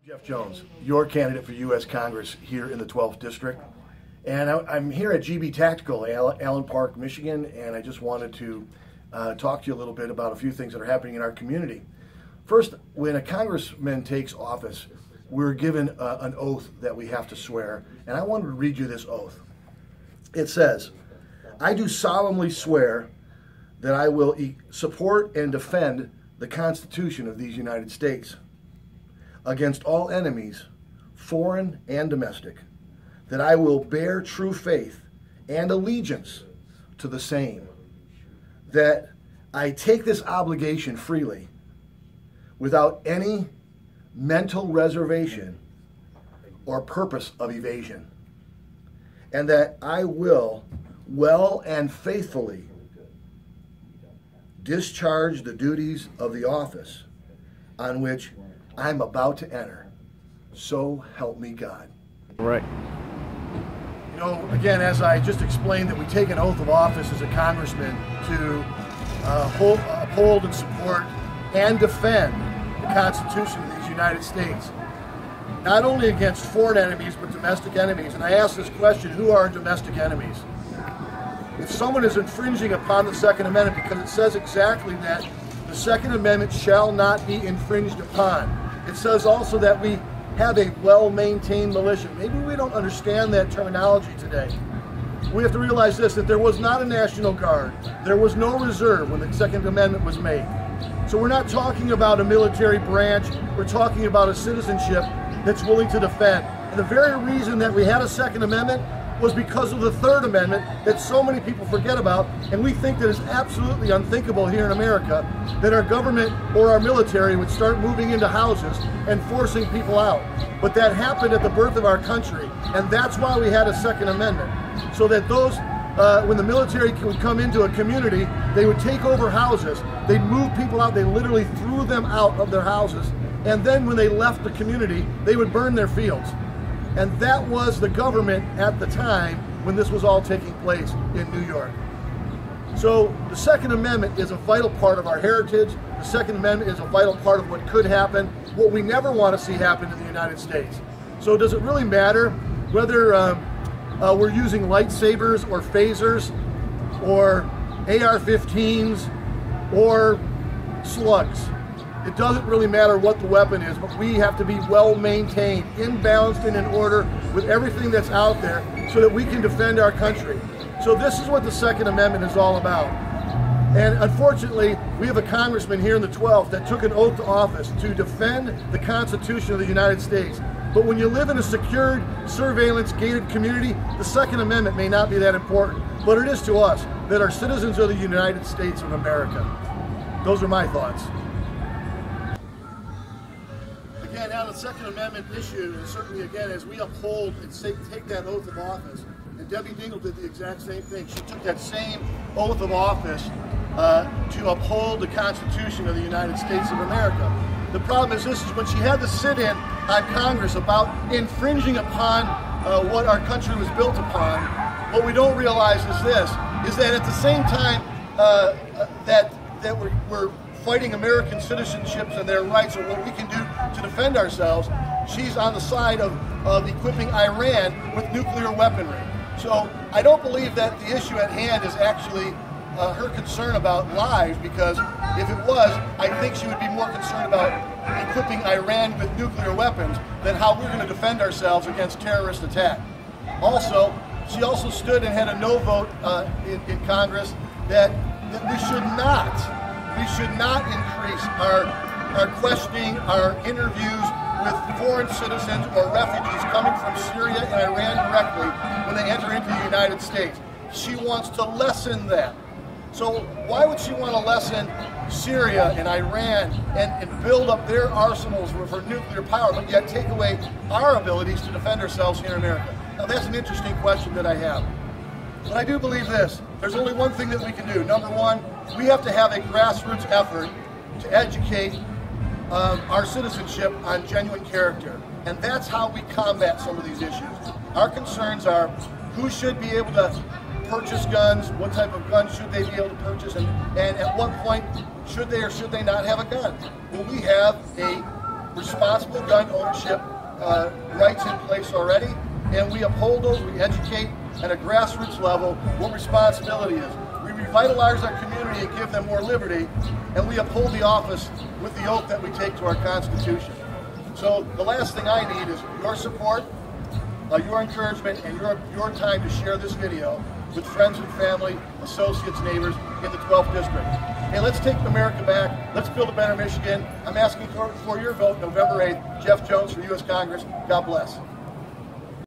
Jeff Jones, your candidate for U.S. Congress here in the 12th District. And I'm here at GB Tactical, Allen Park, Michigan, and I just wanted to talk to you a little bit about a few things that are happening in our community. First, when a congressman takes office, we're given an oath that we have to swear, and I wanted to read you this oath. It says, "I do solemnly swear that I will support and defend the Constitution of these United States against all enemies, foreign and domestic, that I will bear true faith and allegiance to the same, that I take this obligation freely without any mental reservation or purpose of evasion, and that I will well and faithfully discharge the duties of the office on which I'm about to enter. So help me God." Right. You know, again, as I just explained, that we take an oath of office as a congressman to uphold and support and defend the Constitution of these United States, not only against foreign enemies, but domestic enemies. And I ask this question, who are domestic enemies? If someone is infringing upon the Second Amendment, because it says exactly that the Second Amendment shall not be infringed upon. It says also that we have a well-maintained militia. Maybe we don't understand that terminology today. We have to realize this, that there was not a National Guard. There was no reserve when the Second Amendment was made. So we're not talking about a military branch. We're talking about a citizenship that's willing to defend. And the very reason that we had a Second Amendment was because of the Third Amendment that so many people forget about, and we think that it's absolutely unthinkable here in America that our government or our military would start moving into houses and forcing people out. But that happened at the birth of our country, and that's why we had a Second Amendment. So that those, when the military would come into a community, they would take over houses, they'd move people out, they literally threw them out of their houses, and then when they left the community, they would burn their fields. And that was the government at the time when this was all taking place in New York. So the Second Amendment is a vital part of our heritage. The Second Amendment is a vital part of what could happen, what we never want to see happen in the United States. So does it really matter whether we're using lightsabers or phasers or AR-15s or slugs? It doesn't really matter what the weapon is, but we have to be well maintained, imbalanced and in order with everything that's out there so that we can defend our country. So this is what the Second Amendment is all about. And unfortunately, we have a congressman here in the 12th that took an oath to office to defend the Constitution of the United States. But when you live in a secured, surveillance-gated community, the Second Amendment may not be that important. But it is to us that are citizens of the United States of America. Those are my thoughts. Again, now the Second Amendment issue, and certainly again, as we uphold and take that oath of office, and Debbie Dingell did the exact same thing. She took that same oath of office to uphold the Constitution of the United States of America. The problem is this, is when she had to sit in on Congress about infringing upon what our country was built upon, what we don't realize is this, is that at the same time that we're fighting American citizenships and their rights and what we can do to defend ourselves, she's on the side of equipping Iran with nuclear weaponry. So I don't believe that the issue at hand is actually her concern about lives, because if it was, I think she would be more concerned about equipping Iran with nuclear weapons than how we're going to defend ourselves against terrorist attack. Also, she also stood and had a no vote in Congress that we should not increase our questioning, our interviews with foreign citizens or refugees coming from Syria and Iran directly when they enter into the United States. She wants to lessen that. So why would she want to lessen Syria and Iran and build up their arsenals for nuclear power, but yet take away our abilities to defend ourselves here in America? Now that's an interesting question that I have. But I do believe this, there's only one thing that we can do. Number one, we have to have a grassroots effort to educate our citizenship on genuine character. And that's how we combat some of these issues. Our concerns are who should be able to purchase guns, what type of guns should they be able to purchase, and at what point should they or should they not have a gun. Well, we have a responsible gun ownership rights in place already, and we uphold those. We educate at a grassroots level what responsibility is. We revitalize our community and give them more liberty, and we uphold the office with the oath that we take to our Constitution. So the last thing I need is your support, your encouragement, and your time to share this video with friends and family, associates, neighbors in the 12th District. Hey, let's take America back. Let's build a better Michigan. I'm asking for your vote November 8th. Jeff Jones for U.S. Congress. God bless.